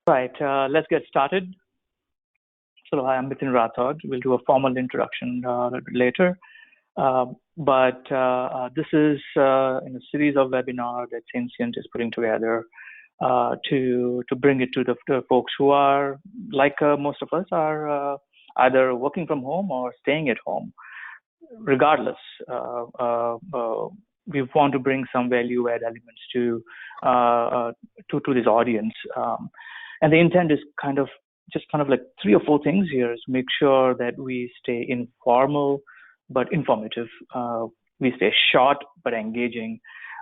Right, let's get started. So hi, I'm Nitin Rathod. We'll do a formal introduction a little bit later. But this is in a series of webinars that Sensient is putting together to bring it to the folks who are, like most of us, are either working from home or staying at home. Regardless, we want to bring some value-add elements to this audience. And the intent is kind of like 3 or 4 things here is make sure that we stay informal but informative. We stay short but engaging,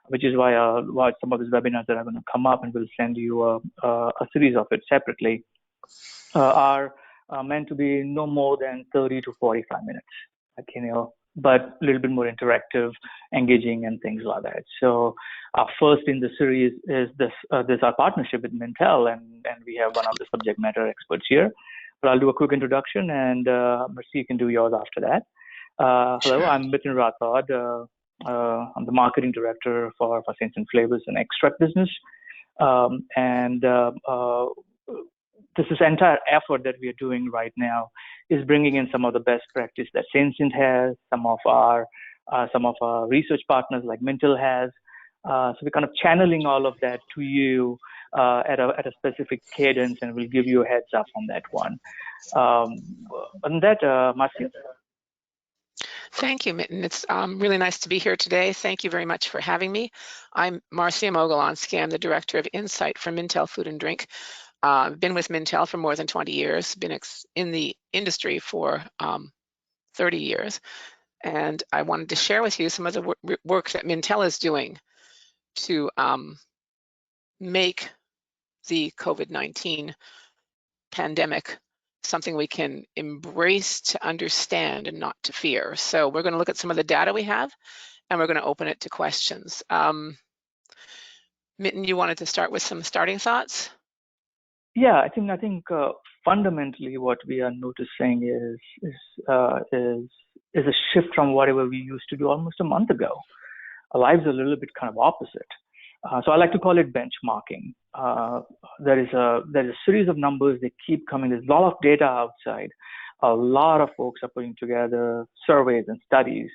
which is why some of these webinars that are going to come up, and we'll send you a series of it separately, are meant to be no more than 30 to 45 minutes. But a little bit more interactive, engaging, and things like that. So first in the series is this our partnership with Mintel, and we have one of the subject matter experts here. But I'll do a quick introduction, and Marcia, you can do yours after that. Hello, I'm Nitin Rathod. I'm the marketing director for Sensient Flavors and Extract business. This entire effort that we are doing right now is bringing in some of the best practice that Sensient has, some of our research partners like Mintel has. So we're kind of channeling all of that to you at a specific cadence, and we'll give you a heads up on that one. And that, Marcia. Thank you, Mitten. It's really nice to be here today. Thank you very much for having me. I'm Marcia Mogelonsky. I'm the Director of Insight for Mintel Food and Drink. I've been with Mintel for more than 20 years, been in the industry for 30 years. And I wanted to share with you some of the work that Mintel is doing to make the COVID-19 pandemic something we can embrace, to understand, and not to fear. So we're going to look at some of the data we have, and we're going to open it to questions. Mitten, you wanted to start with some starting thoughts? Yeah, I think fundamentally what we are noticing is a shift from whatever we used to do almost a month ago. Our lives are a little bit kind of opposite. So I like to call it benchmarking. There is a series of numbers that keep coming. There's a lot of data outside. A lot of folks are putting together surveys and studies.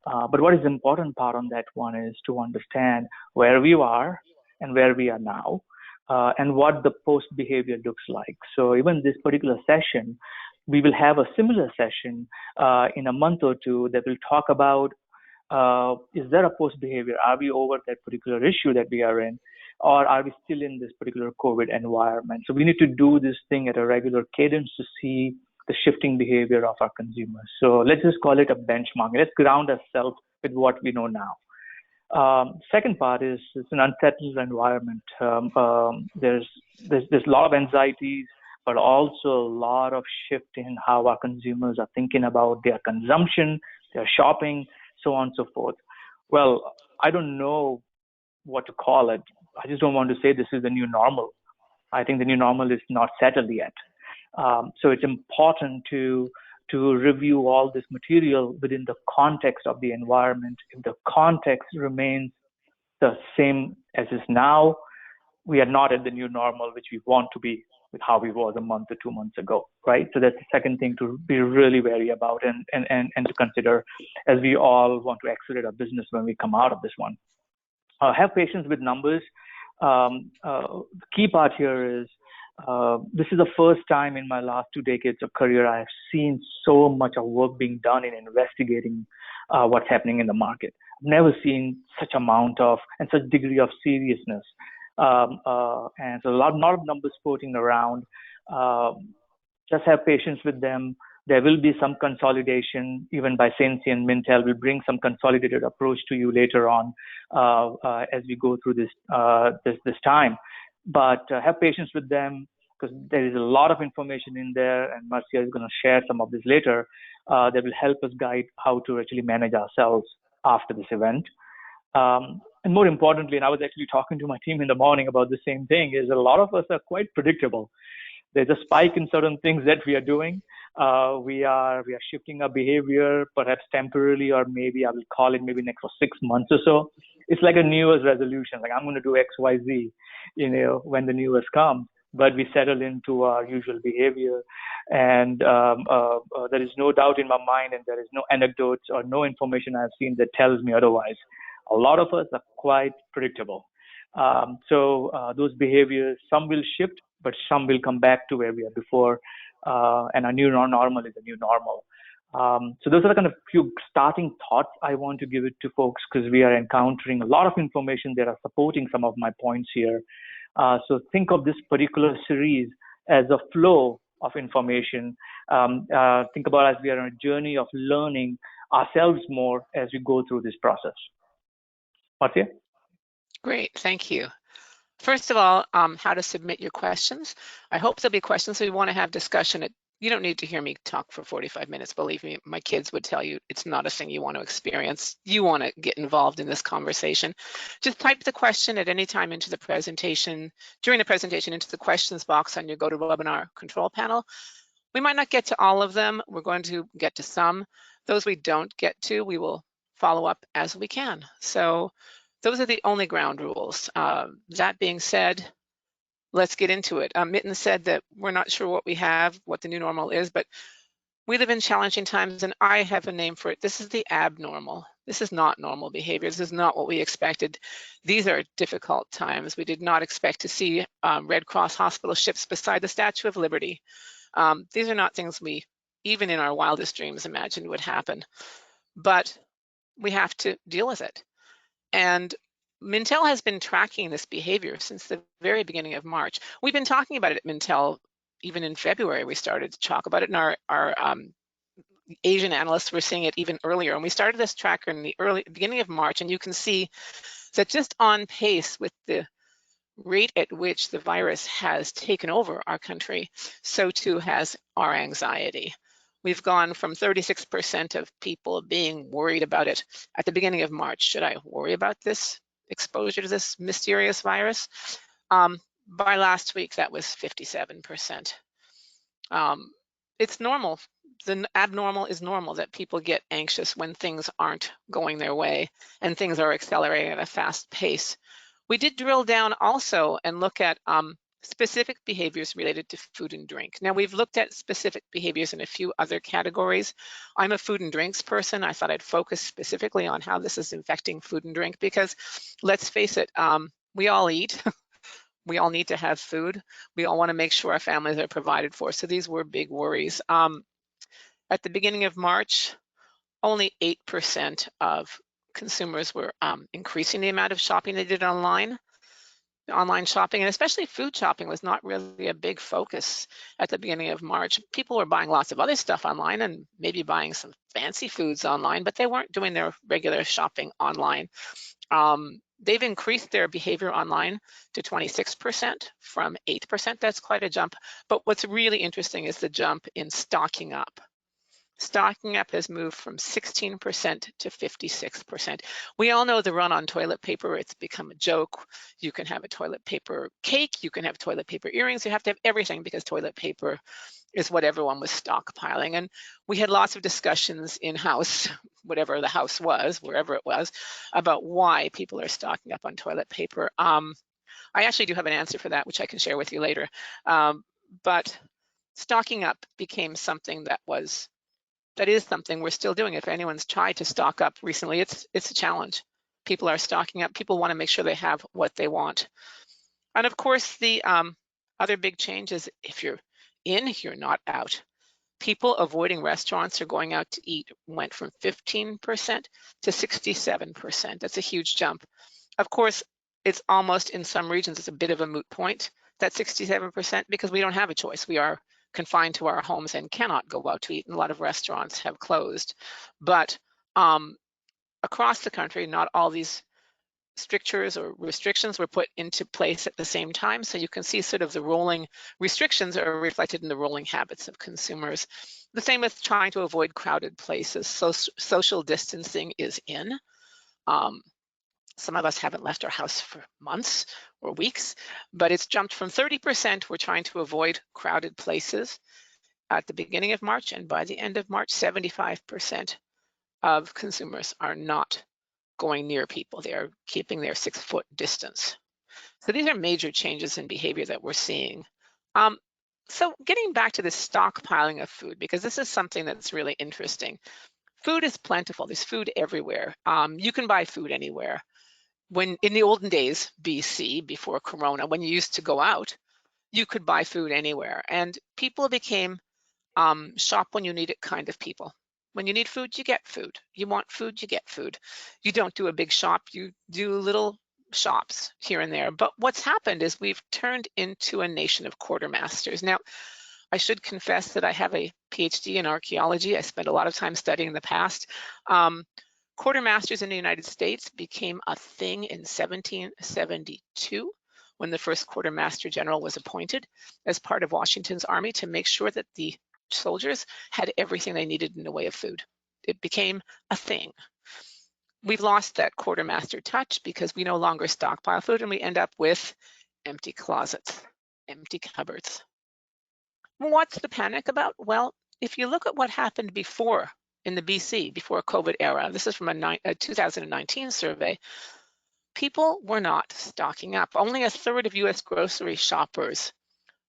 But what is the important part on that one is to understand where we are and where we are now, and what the post behavior looks like. So even this particular session, we will have a similar session in a month or two that will talk about is there a post behavior? Are we over that particular issue that we are in, or are we still in this particular COVID environment? So we need to do this thing at a regular cadence to see the shifting behavior of our consumers. So let's just call it a benchmark. Let's ground ourselves with what we know now. Second part is it's an unsettled environment. There's a lot of anxieties, but also a lot of shift in how our consumers are thinking about their consumption, their shopping, so on and so forth. Well, I don't know what to call it. I just don't want to say this is the new normal. I think the new normal is not settled yet. So it's important to review all this material within the context of the environment. If the context remains the same as is now, we are not at the new normal, which we want to be with how we was a month or 2 months ago, right? So that's the second thing to be really wary about and to consider as we all want to accelerate our business when we come out of this one. Have patience with numbers. The key part here is this is the first time in my last 2 decades of career I have seen so much of work being done in investigating what's happening in the market. I've never seen such amount of and such degree of seriousness. And so a lot of numbers floating around. Just have patience with them. There will be some consolidation, even by Sensient. Mintel will bring some consolidated approach to you later on as we go through this time. But have patience with them, because there is a lot of information in there, and Marcia is going to share some of this later that will help us guide how to actually manage ourselves after this event. And more importantly, and I was actually talking to my team in the morning about the same thing, is a lot of us are quite predictable. There's a spike in certain things that we are doing. We are shifting our behavior, perhaps temporarily, or maybe I will call it maybe next for 6 months or so. It's like a New Year's resolution, like I'm going to do X, Y, Z, when the New Year's comes. but we settle into our usual behavior. And there is no doubt in my mind, and there is no anecdotes or no information I've seen that tells me otherwise. A lot of us are quite predictable. Those behaviors, some will shift, but some will come back to where we were before. And a new normal is a new normal. So those are the kind of few starting thoughts I want to give it to folks, because we are encountering a lot of information that are supporting some of my points here. So think of this particular series as a flow of information. Think about as we are on a journey of learning ourselves more as we go through this process. Marcia? Great, thank you. First of all, how to submit your questions. I hope there'll be questions. So we want to have discussion. You don't need to hear me talk for 45 minutes. Believe me, my kids would tell you it's not a thing you want to experience. You want to get involved in this conversation. Just type the question at any time into the presentation, during the presentation, into the questions box on your GoToWebinar control panel. We might not get to all of them. We're going to get to some. Those we don't get to, we will follow up as we can. So those are the only ground rules. That being said, let's get into it. Mitten said that we're not sure what we have, what the new normal is, but we live in challenging times, and I have a name for it. This is the abnormal. This is not normal behavior. This is not what we expected. These are difficult times. We did not expect to see Red Cross hospital ships beside the Statue of Liberty. These are not things we, even in our wildest dreams, imagined would happen. But we have to deal with it. And Mintel has been tracking this behavior since the very beginning of March. We've been talking about it at Mintel. Even in February, we started to talk about it, and our Asian analysts were seeing it even earlier. And we started this tracker in the beginning of March, and you can see that just on pace with the rate at which the virus has taken over our country, so too has our anxiety. We've gone from 36% of people being worried about it at the beginning of March. Should I worry about this exposure to this mysterious virus? By last week, that was 57%. It's normal. The abnormal is normal, that people get anxious when things aren't going their way and things are accelerating at a fast pace. We did drill down also and look at specific behaviors related to food and drink. Now, we've looked at specific behaviors in a few other categories. I'm a food and drinks person. I thought I'd focus specifically on how this is affecting food and drink, because let's face it, we all eat. We all need to have food. We all want to make sure our families are provided for. So these were big worries. At the beginning of March, only 8% of consumers were increasing the amount of shopping they did online. Online shopping, and especially food shopping, was not really a big focus at the beginning of March. People were buying lots of other stuff online and maybe buying some fancy foods online, but they weren't doing their regular shopping online. They've increased their behavior online to 26% from 8%. That's quite a jump. But what's really interesting is the jump in stocking up. Stocking up has moved from 16% to 56%. We all know the run on toilet paper. It's become a joke. You can have a toilet paper cake. You can have toilet paper earrings. You have to have everything because toilet paper is what everyone was stockpiling. And we had lots of discussions in-house, whatever the house was, wherever it was, about why people are stocking up on toilet paper. I actually do have an answer for that, which I can share with you later. But stocking up became something that is something we're still doing. If anyone's tried to stock up recently, it's a challenge. People are stocking up. People want to make sure they have what they want. And of course, the other big change is if you're in, you're not out. People avoiding restaurants or going out to eat went from 15% to 67%. That's a huge jump. Of course, it's almost, in some regions, it's a bit of a moot point, that 67%, because we don't have a choice. We are confined to our homes and cannot go out to eat, and a lot of restaurants have closed. But across the country, not all these strictures or restrictions were put into place at the same time. So you can see sort of the rolling restrictions are reflected in the rolling habits of consumers. The same with trying to avoid crowded places. So social distancing is in. Some of us haven't left our house for months or weeks, but it's jumped from 30%, we're trying to avoid crowded places at the beginning of March, and by the end of March, 75% of consumers are not going near people. They are keeping their 6-foot distance. So these are major changes in behavior that we're seeing. So getting back to the stockpiling of food, because this is something that's really interesting. Food is plentiful. There's food everywhere. You can buy food anywhere. When in the olden days, BC, before Corona, when you used to go out, you could buy food anywhere. And people became shop when you need it kind of people. When you need food, you get food. You want food, you get food. You don't do a big shop, you do little shops here and there. But what's happened is we've turned into a nation of quartermasters. Now, I should confess that I have a PhD in archaeology. I spent a lot of time studying the past. Quartermasters in the United States became a thing in 1772 when the first quartermaster general was appointed as part of Washington's army to make sure that the soldiers had everything they needed in the way of food. It became a thing. We've lost that quartermaster touch because we no longer stockpile food and we end up with empty closets, empty cupboards. What's the panic about? Well, if you look at what happened before in the BC, before COVID era, this is from a 2019 survey, people were not stocking up. Only a third of US grocery shoppers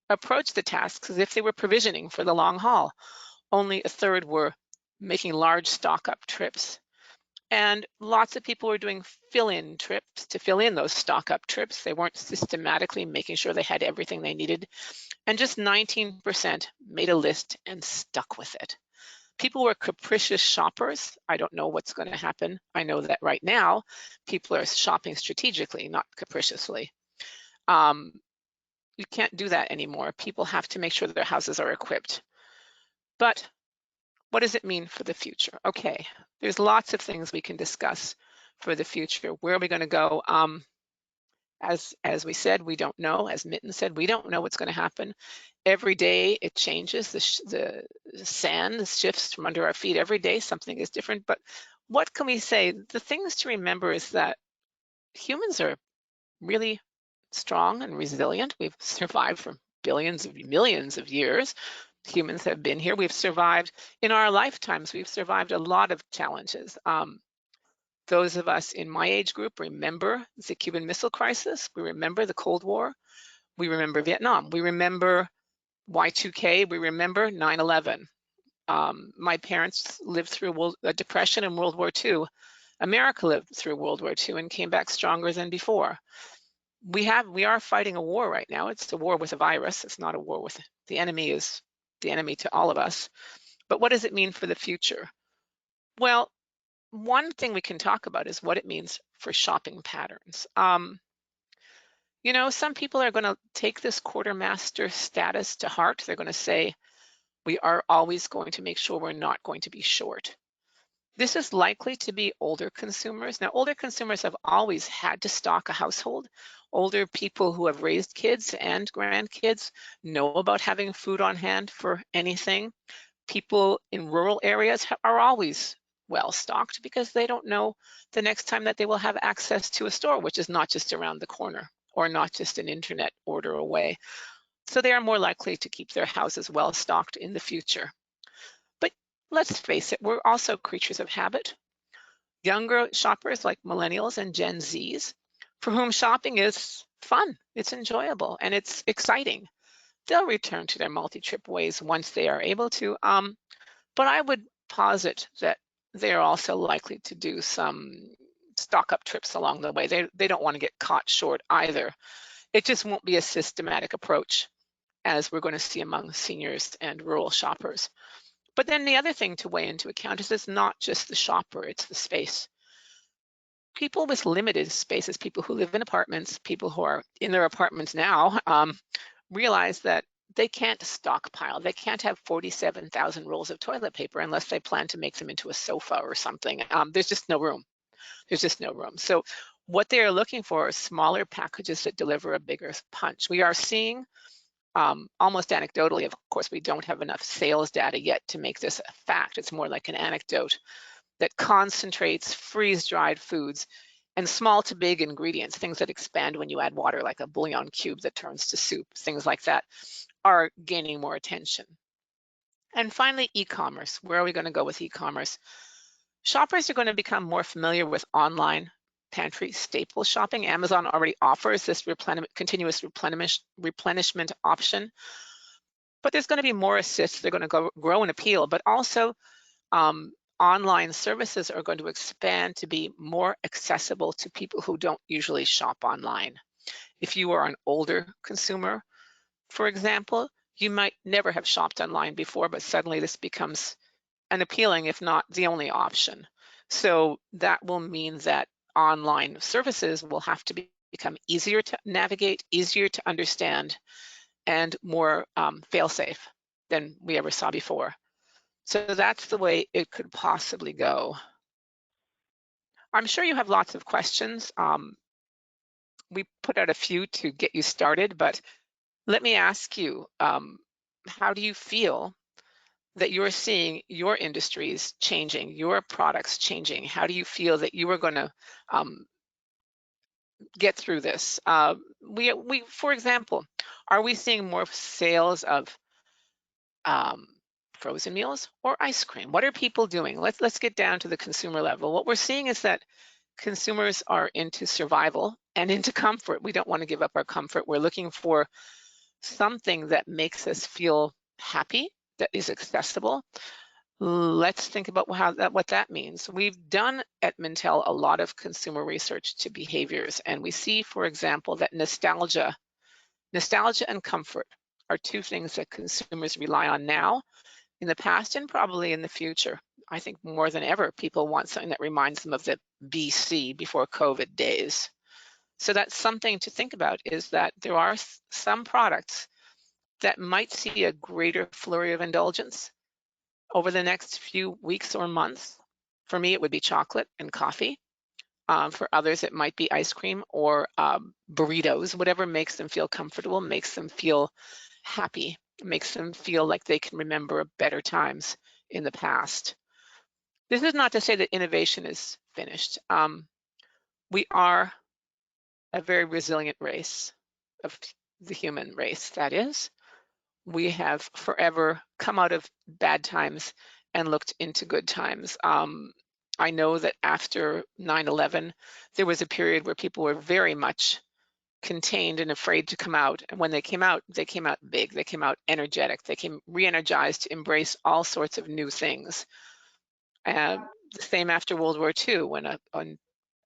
approached the tasks as if they were provisioning for the long haul. Only a third were making large stock up trips. And lots of people were doing fill-in trips to fill in those stock up trips. They weren't systematically making sure they had everything they needed. And just 19% made a list and stuck with it. People were capricious shoppers. I don't know what's going to happen. I know that right now, people are shopping strategically, not capriciously. You can't do that anymore. People have to make sure that their houses are equipped. But what does it mean for the future? Okay, there's lots of things we can discuss for the future. Where are we going to go? As we said, we don't know. As Mitten said, we don't know what's going to happen. Every day it changes. The sand shifts from under our feet. Every day something is different. But what can we say? The things to remember is that humans are really strong and resilient. We've survived for billions of millions of years. Humans have been here. We've survived in our lifetimes. We've survived a lot of challenges. Those of us in my age group remember the Cuban Missile Crisis. We remember the Cold War. We remember Vietnam. We remember Y2K. We remember 9/11. My parents lived through a depression and World War II. America lived through World War II and came back stronger than before. We are fighting a war right now. It's a war with a virus. It's not a war with the enemy. Is the enemy to all of us. But what does it mean for the future? Well, one thing we can talk about is what it means for shopping patterns. You know, some people are going to take this quartermaster status to heart. They're going to say, we are always going to make sure we're not going to be short. This is likely to be older consumers. Now, older consumers have always had to stock a household. Older people who have raised kids and grandkids know about having food on hand for anything. People in rural areas are always well stocked because they don't know the next time that they will have access to a store, which is not just around the corner or not just an internet order away. So they are more likely to keep their houses well stocked in the future. But let's face it, we're also creatures of habit. Younger shoppers like millennials and Gen Zs, for whom shopping is fun, it's enjoyable, and it's exciting. They'll return to their multi-trip ways once they are able to. But I would posit that they're also likely to do some stock up trips along the way. They don't want to get caught short either. It just won't be a systematic approach as we're going to see among seniors and rural shoppers. But then the other thing to weigh into account is it's not just the shopper, it's the space. People with limited spaces, people who live in apartments, people who are in their apartments now, realize that they can't stockpile. They can't have 47,000 rolls of toilet paper unless they plan to make them into a sofa or something. There's just no room. There's just no room. So what they are looking for are smaller packages that deliver a bigger punch. We are seeing, almost anecdotally, of course, we don't have enough sales data yet to make this a fact. It's more like an anecdote that concentrates freeze-dried foods and small to big ingredients, things that expand when you add water, like a bouillon cube that turns to soup, things like that, are gaining more attention. And finally, e-commerce. Where are we going to go with e-commerce? Shoppers are going to become more familiar with online pantry staple shopping. Amazon already offers this continuous replenishment option, but there's going to be more assists. They're going to grow in appeal, but also online services are going to expand to be more accessible to people who don't usually shop online. If you are an older consumer, for example, you might never have shopped online before, but suddenly this becomes an appealing, if not the only option. So that will mean that online services will have to become easier to navigate, easier to understand, and more fail-safe than we ever saw before. So that's the way it could possibly go. I'm sure you have lots of questions. We put out a few to get you started, but let me ask you, how do you feel that you're seeing your industries changing, your products changing? How do you feel that you are going to get through this? For example, are we seeing more sales of frozen meals or ice cream? What are people doing? Let's get down to the consumer level. What we're seeing is that consumers are into survival and into comfort. We don't want to give up our comfort. We're looking for something that makes us feel happy, that is accessible. Let's think about what that means. We've done at Mintel a lot of consumer research to behaviors, and we see, for example, that nostalgia and comfort are two things that consumers rely on now, in the past, and probably in the future. I think more than ever, people want something that reminds them of the BC, before COVID days. So that's something to think about, is that there are some products that might see a greater flurry of indulgence over the next few weeks or months. For me, it would be chocolate and coffee. For others, it might be ice cream or burritos, whatever makes them feel comfortable, makes them feel happy, makes them feel like they can remember better times in the past. This is not to say that innovation is finished. We are a very resilient race, of the human race, that is. We have forever come out of bad times and looked into good times. I know that after 9/11, there was a period where people were very much contained and afraid to come out. And when they came out big, they came out energetic, they came re-energized to embrace all sorts of new things. And the same after World War II,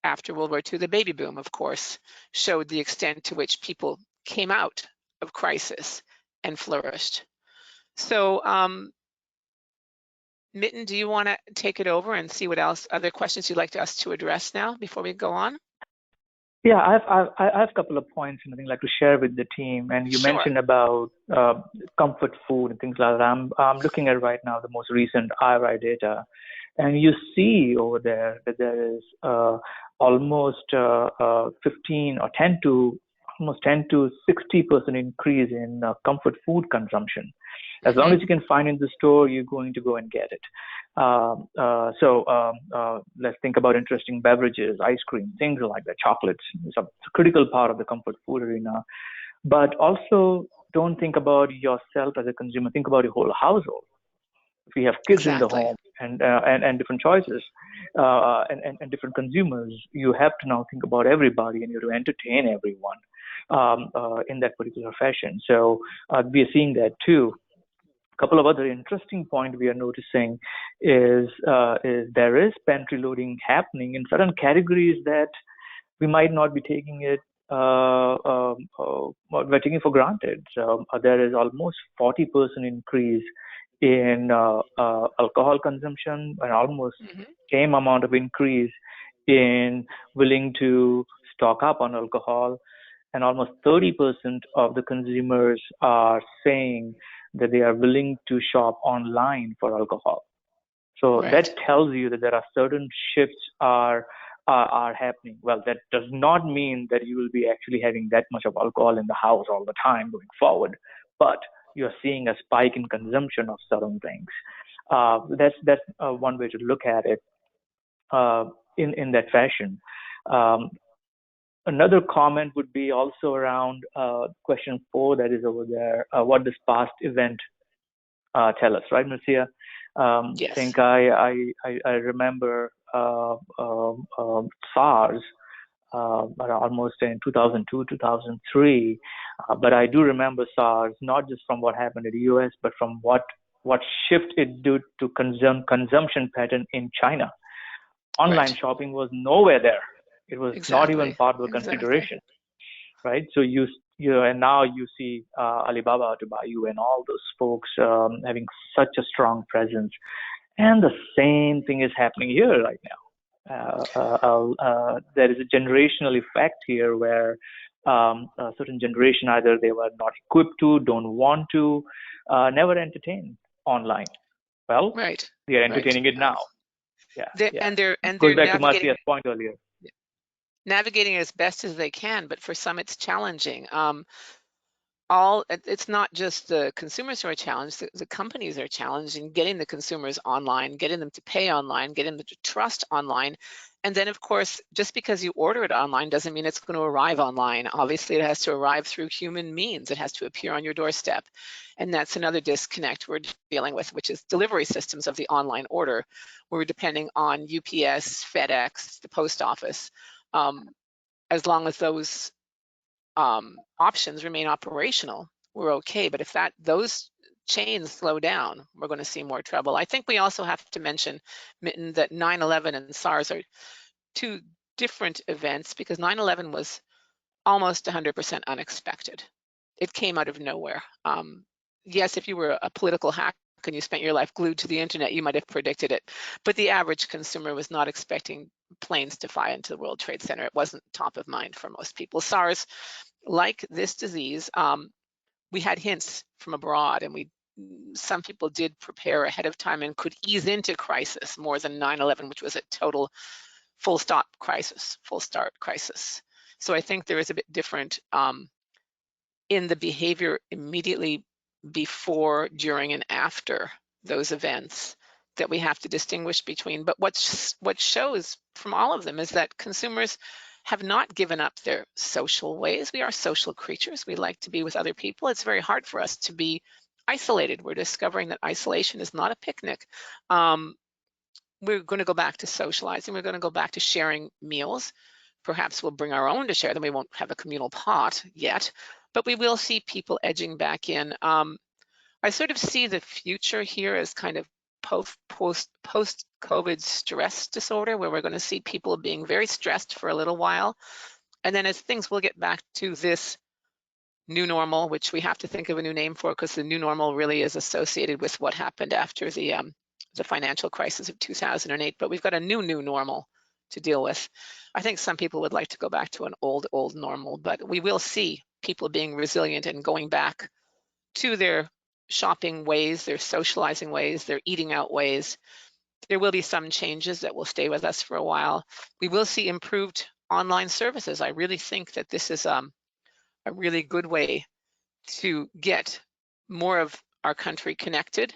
after World War II, the baby boom, of course, showed the extent to which people came out of crisis and flourished. So, Mitten, do you want to take it over and see what else, other questions you'd like us to address now before we go on? Yeah, I have a couple of points and I think I'd like to share with the team. And you Sure. mentioned about comfort food and things like that. I'm looking at right now the most recent IRI data, and you see over there that there is almost 15 or 10 to almost 10 to 60% increase in comfort food consumption. As long as you can find in the store, you're going to go and get it. Let's think about interesting beverages, ice cream, things like that, chocolates. It's a critical part of the comfort food arena. But also, don't think about yourself as a consumer. Think about your whole household. If you have kids in the home and different choices and different consumers, you have to now think about everybody and you have to entertain everyone in that particular fashion. So we are seeing that too. A couple of other interesting points we are noticing is there is pantry loading happening in certain categories that we might not be taking it we're taking for granted. So there is almost 40% increase in alcohol consumption and almost same amount of increase in willing to stock up on alcohol, and almost 30% of the consumers are saying that they are willing to shop online for alcohol. So that tells you that there are certain shifts are happening. Well, that does not mean that you will be actually having that much of alcohol in the house all the time going forward, but you're seeing a spike in consumption of certain things. That's one way to look at it in that fashion. Another comment would be also around question 4 that is over there. What does past event tell us, right, Marcia? Yes. I think I remember SARS almost in 2002, 2003. But I do remember SARS, not just from what happened in the US, but from what shift it did to consumption pattern in China. Online Right. shopping was nowhere there. It was not even Exactly. part of the Exactly. consideration, right? So and now you see Alibaba to Baidu and all those folks having such a strong presence, and the same thing is happening here right now. There is a generational effect here where a certain generation either they were not equipped to, don't want to, never entertain online. Well, Right. they are Right. entertaining it now. Yeah, They're, yeah. and they're and Goes they're back to Marcia's point earlier. navigating as best as they can, but for some it's challenging. It's not just the consumers who are challenged, the companies are challenged in getting the consumers online, getting them to pay online, getting them to trust online. And then of course, just because you order it online doesn't mean it's going to arrive online. Obviously, it has to arrive through human means. It has to appear on your doorstep. And that's another disconnect we're dealing with, which is delivery systems of the online order. We're depending on UPS, FedEx, the post office. As long as those options remain operational, we're okay. But if those chains slow down, we're going to see more trouble. I think we also have to mention, Mitten, that 9/11 and SARS are two different events, because 9/11 was almost 100% unexpected. It came out of nowhere. Yes, if you were a political hack and you spent your life glued to the internet, you might have predicted it. But the average consumer was not expecting planes to fly into the World Trade Center. It wasn't top of mind for most people. SARS, like this disease, we had hints from abroad, and some people did prepare ahead of time and could ease into crisis more than 9/11, which was a total full stop crisis, full start crisis. So I think there is a bit different in the behavior immediately before, during, and after those events that we have to distinguish between. But what shows from all of them is that consumers have not given up their social ways. We are social creatures. We like to be with other people. It's very hard for us to be isolated. We're discovering that isolation is not a picnic. We're going to go back to socializing. We're going to go back to sharing meals. Perhaps we'll bring our own to share them. We won't have a communal pot yet, but we will see people edging back in. I sort of see the future here as kind of post-COVID stress disorder, where we're going to see people being very stressed for a little while. And then as things will get back to this new normal, which we have to think of a new name for, because the new normal really is associated with what happened after the financial crisis of 2008. But we've got a new normal to deal with. I think some people would like to go back to an old normal, but we will see people being resilient and going back to their shopping ways, their socializing ways, their eating out ways. There will be some changes that will stay with us for a while. We will see improved online services. I really think that this is a really good way to get more of our country connected.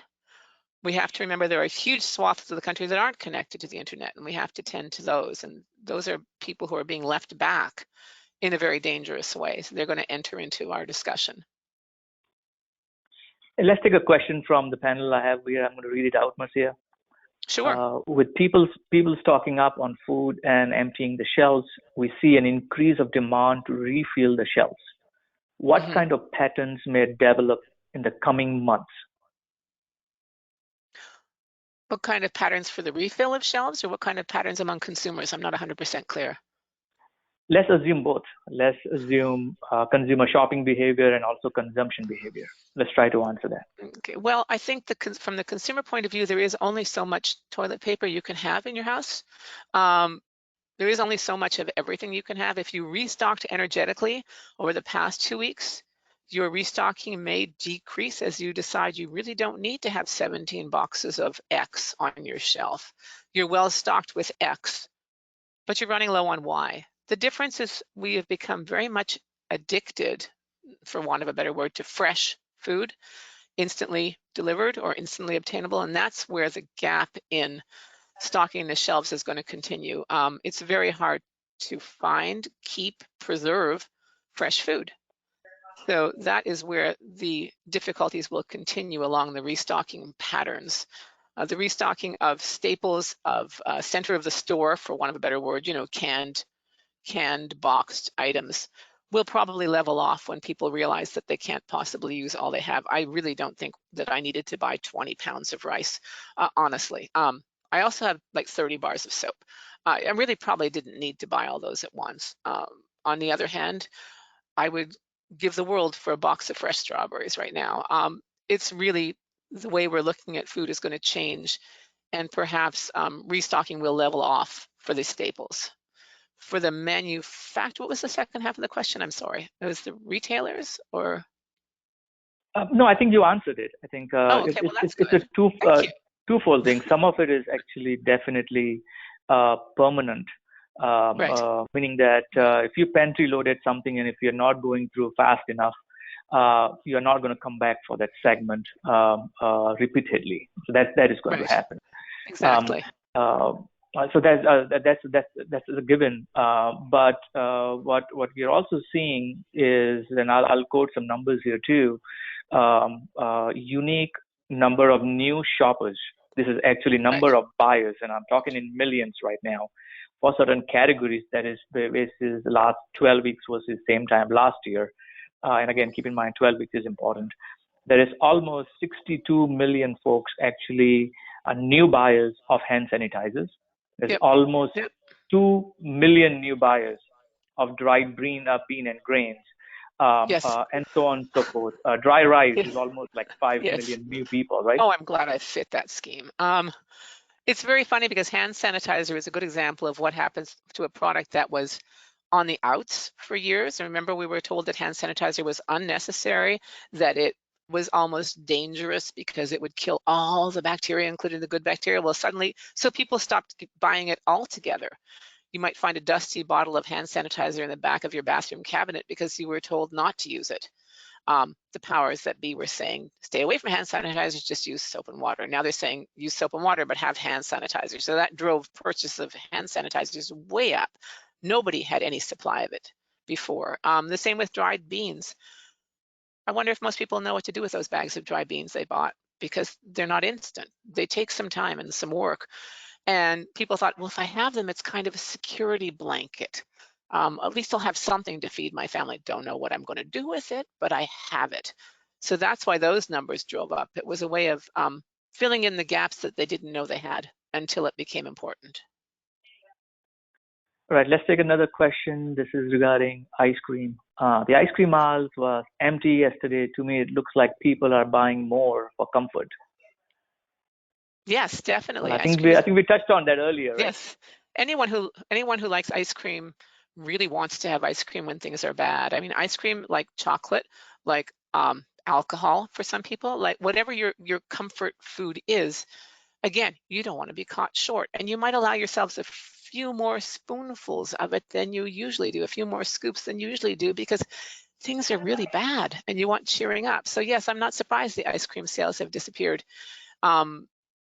We have to remember there are huge swaths of the country that aren't connected to the internet, and we have to tend to those. And those are people who are being left back in a very dangerous way. So they're going to enter into our discussion. Let's take a question from the panel I have here. I'm going to read it out, Marcia. Sure. With people stocking up on food and emptying the shelves, we see an increase of demand to refill the shelves. What kind of patterns may develop in the coming months? What kind of patterns for the refill of shelves, or what kind of patterns among consumers? I'm not 100% clear. Let's assume both. Let's assume consumer shopping behavior and also consumption behavior. Let's try to answer that. Okay. Well, I think from the consumer point of view, there is only so much toilet paper you can have in your house. There is only so much of everything you can have. If you restocked energetically over the past 2 weeks, your restocking may decrease as you decide you really don't need to have 17 boxes of X on your shelf. You're well stocked with X, but you're running low on Y. The difference is we have become very much addicted, for want of a better word, to fresh food, instantly delivered or instantly obtainable, and that's where the gap in stocking the shelves is going to continue. It's very hard to find, keep, preserve fresh food. So that is where the difficulties will continue along the restocking patterns. The restocking of staples, of center of the store, for want of a better word, canned canned, boxed items will probably level off when people realize that they can't possibly use all they have. I really don't think that I needed to buy 20 pounds of rice, honestly. I also have like 30 bars of soap. I really probably didn't need to buy all those at once. On the other hand, I would give the world for a box of fresh strawberries right now. It's really the way we're looking at food is going to change, and perhaps restocking will level off for the staples. For the manufacturer, what was the second half of the question? I'm sorry. It was the retailers or? No, I think you answered it. I think Oh, okay. Well, that's it's a good. Thank you. twofold thing. Some of it is actually definitely permanent, Right. meaning that if you pantry loaded something and if you're not going through fast enough, you're not going to come back for that segment repeatedly. So that is going to Right. happen. Exactly. So that's a given. But what we're also seeing is, and I'll quote some numbers here too. Unique number of new shoppers. This is actually number Right. of buyers, and I'm talking in millions right now for certain categories. That is basis the last 12 weeks versus same time last year. And again, keep in mind 12 weeks is important. There is almost 62 million folks actually new buyers of hand sanitizers. There's Yep. almost Yep. 2 million new buyers of dried bean and grains, Yes. and so on and so forth. Dry rice Yes. is almost like 5 Yes. million new people, right? Oh, I'm glad I fit that scheme. It's very funny because hand sanitizer is a good example of what happens to a product that was on the outs for years. And remember, we were told that hand sanitizer was unnecessary, that it was almost dangerous because it would kill all the bacteria, including the good bacteria. Well, suddenly, so people stopped buying it altogether. You might find a dusty bottle of hand sanitizer in the back of your bathroom cabinet because you were told not to use it. The powers that be were saying, stay away from hand sanitizers, just use soap and water. Now they're saying use soap and water, but have hand sanitizer. So that drove purchase of hand sanitizers way up. Nobody had any supply of it before. The same with dried beans. I wonder if most people know what to do with those bags of dried beans they bought because they're not instant. They take some time and some work. And people thought, well, if I have them, it's kind of a security blanket. At least I'll have something to feed my family. Don't know what I'm going to do with it, but I have it. So that's why those numbers drove up. It was a way of filling in the gaps that they didn't know they had until it became important. All right, let's take another question. This is regarding ice cream. The ice cream aisle was empty yesterday. To me, it looks like people are buying more for comfort. Yes, Well, definitely. I Ice think cream we I is, think we touched on that earlier, right? yes. Anyone who likes ice cream really wants to have ice cream when things are bad. I mean, ice cream like chocolate, like alcohol for some people, like whatever your comfort food is, again, you don't want to be caught short, and you might allow yourselves a few more spoonfuls of it than you usually do, a few more scoops than you usually do, because things are really bad and you want cheering up. So yes, I'm not surprised the ice cream sales have disappeared. Um,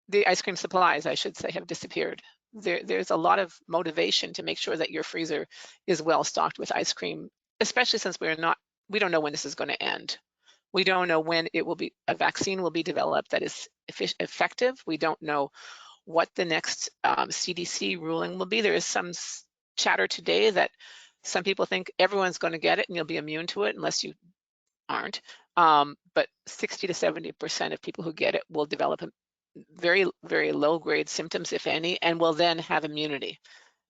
the ice cream supplies, I should say, have disappeared. There's a lot of motivation to make sure that your freezer is well stocked with ice cream, especially since we don't know when this is going to end. We don't know when a vaccine will be developed that is effective. We don't know what the next CDC ruling will be. There is some chatter today that some people think everyone's going to get it and you'll be immune to it unless you aren't. But 60 to 70% of people who get it will develop very, very low grade symptoms, if any, and will then have immunity,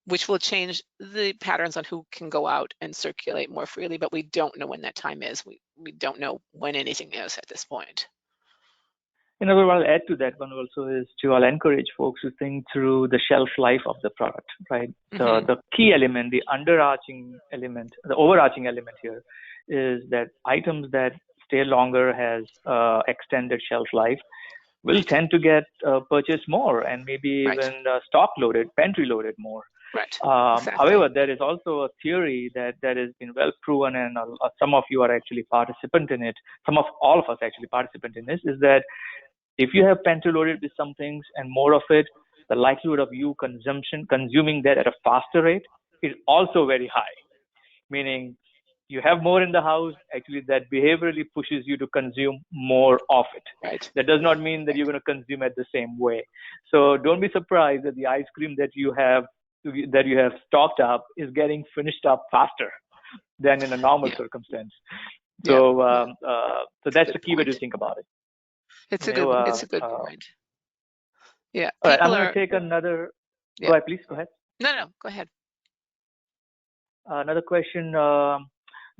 which will change the patterns on who can go out and circulate more freely. But we don't know when that time is. We don't know when anything is at this point. What I'll add to that one also is I'll encourage folks to think through the shelf life of the product, right? Mm-hmm. The key element, the overarching element here is that items that stay longer has extended shelf life will Right. tend to get purchased more and maybe Right. even stock loaded, pantry loaded more. Right. However, Exactly. there is also a theory that has been well proven, and some of you are actually participant in it. Some of all of us actually participant in this. Is that if you have pantry loaded with some things and more of it, the likelihood of you consuming that at a faster rate is also very high. Meaning, you have more in the house, actually that behaviorally pushes you to consume more of it. Right. That does not mean that you're going to consume it the same way. So don't be surprised that the ice cream that you have that you have stocked up is getting finished up faster than in a normal Yeah. circumstance. Yeah. So, Yeah. so It's a that's the good key way to point. think about it. It's You a know, good. It's a good point. Yeah. all right, I'm People going to are. take another. Go Yeah. ahead, please. Go ahead. No. No. Go ahead. Another question.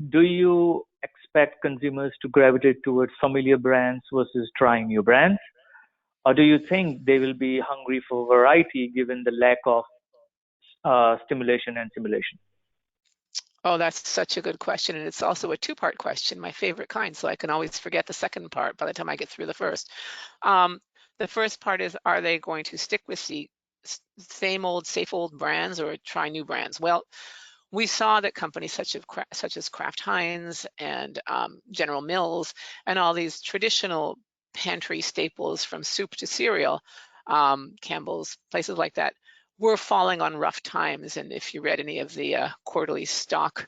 Do you expect consumers to gravitate towards familiar brands versus trying new brands? Or do you think they will be hungry for variety given the lack of stimulation and simulation? Oh, that's such a good question. And it's also a two-part question, my favorite kind. So I can always forget the second part by the time I get through the first. Um, the first part is, are they going to stick with the same old, safe old brands or try new brands? Well, we saw that companies such as Kraft Heinz and General Mills and all these traditional pantry staples from soup to cereal, Campbell's, places like that, were falling on rough times. And if you read any of the quarterly stock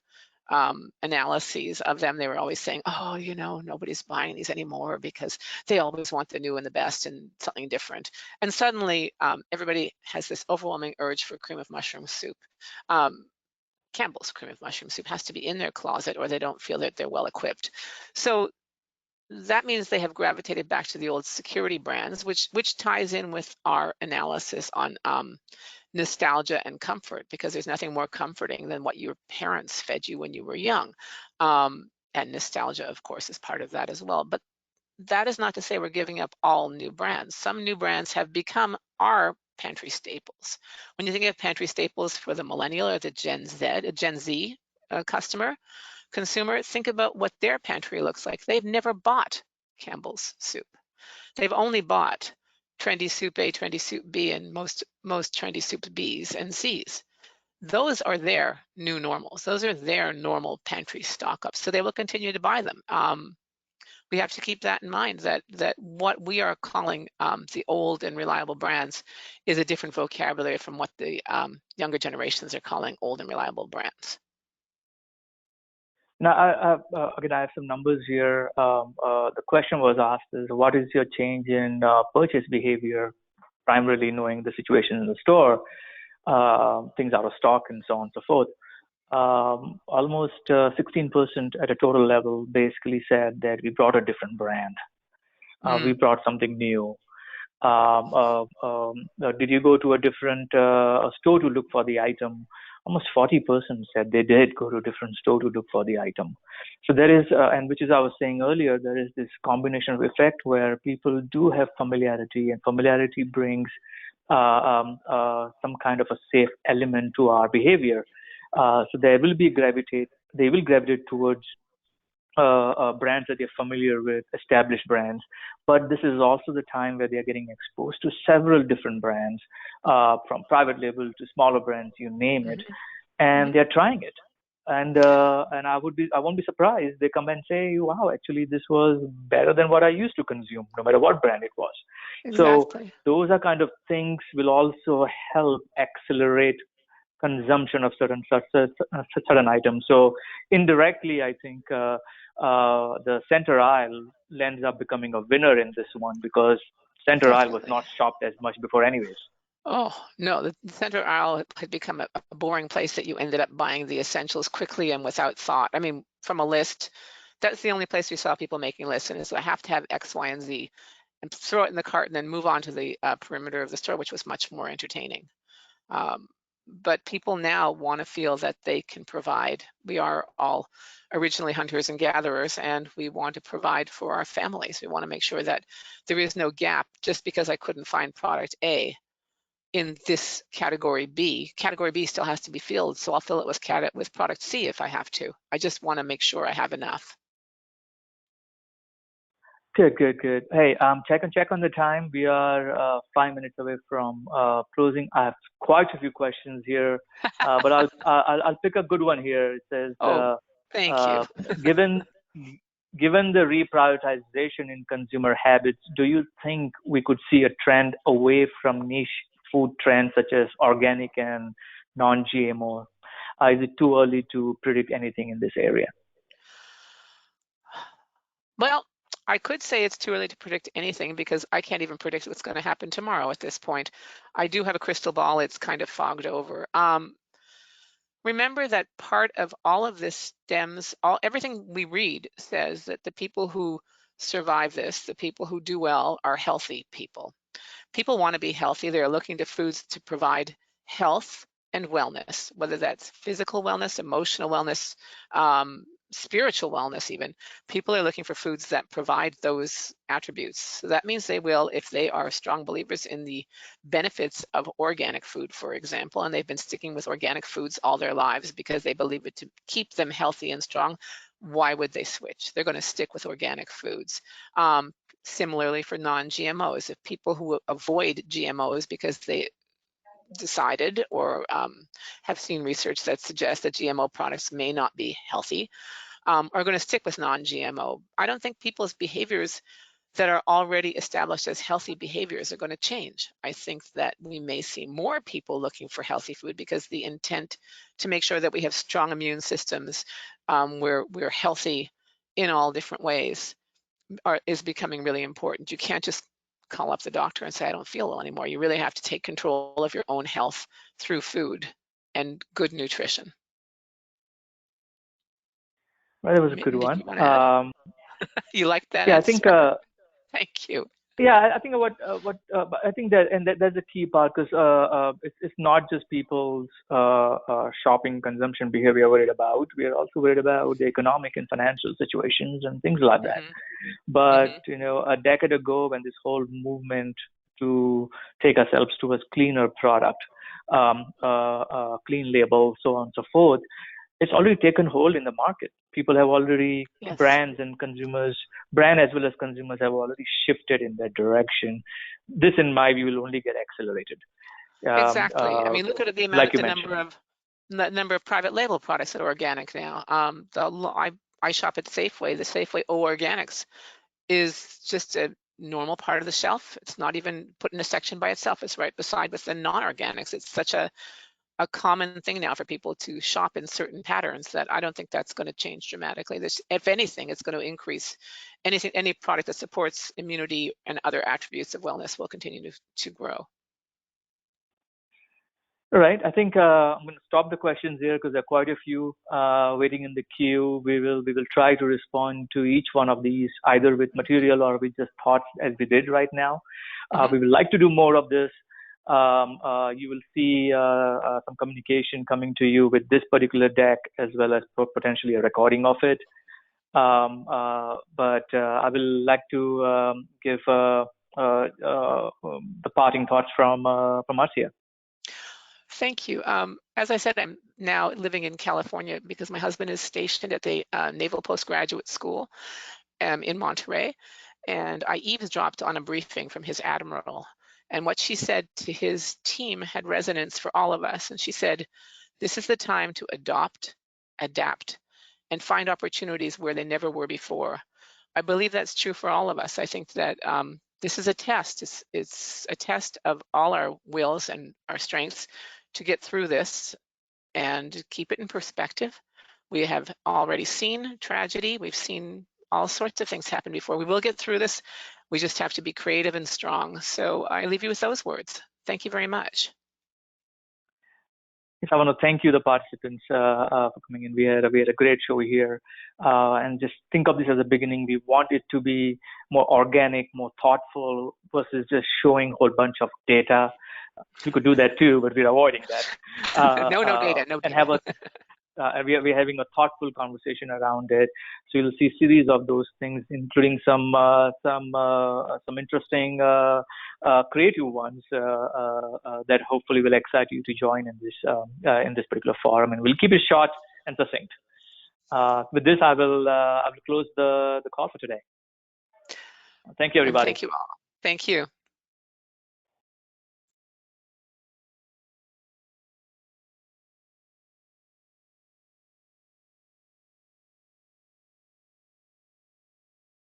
analyses of them, they were always saying, oh, nobody's buying these anymore because they always want the new and the best and something different. And suddenly everybody has this overwhelming urge for cream of mushroom soup. Campbell's cream of mushroom soup has to be in their closet or they don't feel that they're well equipped. So that means they have gravitated back to the old security brands, which ties in with our analysis on nostalgia and comfort, because there's nothing more comforting than what your parents fed you when you were young. And nostalgia, of course, is part of that as well. But that is not to say we're giving up all new brands. Some new brands have become our pantry staples. When you think of pantry staples for the millennial or the Gen Z consumer, think about what their pantry looks like. They've never bought Campbell's soup. They've only bought Trendy Soup A, Trendy Soup B, and most Trendy Soup Bs and Cs. Those are their new normals. Those are their normal pantry stock ups. So they will continue to buy them. We have to keep that in mind, that what we are calling the old and reliable brands is a different vocabulary from what the younger generations are calling old and reliable brands. Now, again, I have some numbers here. The question was asked is, what is your change in purchase behavior, primarily knowing the situation in the store, things out of stock, and so on and so forth. Almost 16% at a total level basically said that we brought a different brand. We brought something new. Did you go to a different store to look for the item? Almost 40% said they did go to a different store to look for the item. So there is, and which is I was saying earlier, there is this combination of effect where people do have familiarity, and familiarity brings some kind of a safe element to our behavior. So they will gravitate towards brands that they're familiar with, established brands. But this is also the time where they're getting exposed to several different brands, from private label to smaller brands, you name it, and they're trying it. And I won't be surprised they come and say, wow, actually this was better than what I used to consume, no matter what brand it was. Exactly. So those are kind of things will also help accelerate consumption of certain items. So indirectly, I think the center aisle ends up becoming a winner in this one, because center aisle was Definitely. not shopped as much before, anyways. Oh, no, the center aisle had become a boring place that you ended up buying the essentials quickly and without thought. I mean, from a list, that's the only place we saw people making lists. And so I have to have X, Y, and Z and throw it in the cart and then move on to the perimeter of the store, which was much more entertaining. Um, but people now want to feel that they can provide. We are all originally hunters and gatherers, and we want to provide for our families. We want to make sure that there is no gap just because I couldn't find product A in this category B. Category B still has to be filled, so I'll fill it with product C if I have to. I just want to make sure I have enough. Good, good, good. Hey, check on the time. We are 5 minutes away from closing. I have quite a few questions here, but I'll pick a good one here. It says, Oh, thank you. uh, given given the reprioritization in consumer habits, do you think we could see a trend away from niche food trends such as organic and non-GMO? Is it too early to predict anything in this area? Well, I could say it's too early to predict anything because I can't even predict what's going to happen tomorrow at this point. I do have a crystal ball. It's kind of fogged over. Remember that part of all of this stems, everything we read says that the people who survive this, the people who do well, are healthy people. People want to be healthy. They're looking to foods to provide health and wellness, whether that's physical wellness, emotional wellness, spiritual wellness even. People are looking for foods that provide those attributes. So that means they will, if they are strong believers in the benefits of organic food, for example, and they've been sticking with organic foods all their lives because they believe it to keep them healthy and strong, why would they switch? They're going to stick with organic foods. Similarly for non-GMOs, if people who avoid GMOs because they decided or have seen research that suggests that GMO products may not be healthy, are going to stick with non-GMO. I don't think people's behaviors that are already established as healthy behaviors are going to change. I think that we may see more people looking for healthy food because the intent to make sure that we have strong immune systems, we're healthy in all different ways, is becoming really important. You can't just call up the doctor and say, I don't feel well anymore. You really have to take control of your own health through food and good nutrition. Well, that was a good Did one. you want to add? You like that Yeah, I answer? think Thank you. yeah, I think I think that's a key part because it's not just people's shopping consumption behavior we're worried about. We are also worried about the economic and financial situations and things like that. But a decade ago, when this whole movement to take ourselves to a cleaner product, clean label, so on and so forth, it's already taken hold in the market. People have already, Yes. brands and consumers, brand as well as consumers have already shifted in that direction. This, in my view, will only get accelerated. Exactly. I mean, look at the amount Like of you mentioned. the number of private label products that are organic now. I shop at Safeway. The Safeway O Organics is just a normal part of the shelf. It's not even put in a section by itself. It's right beside with the non-organics. It's such a common thing now for people to shop in certain patterns that I don't think that's going to change dramatically. If anything, it's going to increase any product that supports immunity and other attributes of wellness will continue to grow. All right. I think I'm going to stop the questions here because there are quite a few waiting in the queue. We will try to respond to each one of these either with material or with just thoughts as we did right now. We would like to do more of this. You will see some communication coming to you with this particular deck as well as potentially a recording of it. But I will like to give the parting thoughts from Marcia. Thank you. As I said, I'm now living in California because my husband is stationed at the Naval Postgraduate School in Monterey, and I eavesdropped on a briefing from his admiral. And what she said to his team had resonance for all of us. And she said, this is the time to adopt, adapt, and find opportunities where they never were before. I believe that's true for all of us. I think that this is a test. It's a test of all our wills and our strengths to get through this and keep it in perspective. We have already seen tragedy. We've seen all sorts of things happen before. We will get through this. We just have to be creative and strong. So I leave you with those words. Thank you very much. Yes, I want to thank you, the participants, for coming in. We had a great show here, and just think of this as a beginning. We want it to be more organic, more thoughtful, versus just showing a whole bunch of data. We could do that too, but we're avoiding that. No data. And have we're having a thoughtful conversation around it. So you'll see series of those things, including some interesting creative ones that hopefully will excite you to join in this particular forum. And we'll keep it short and succinct. With this, I will close the call for today. Thank you, everybody. And thank you all. Thank you.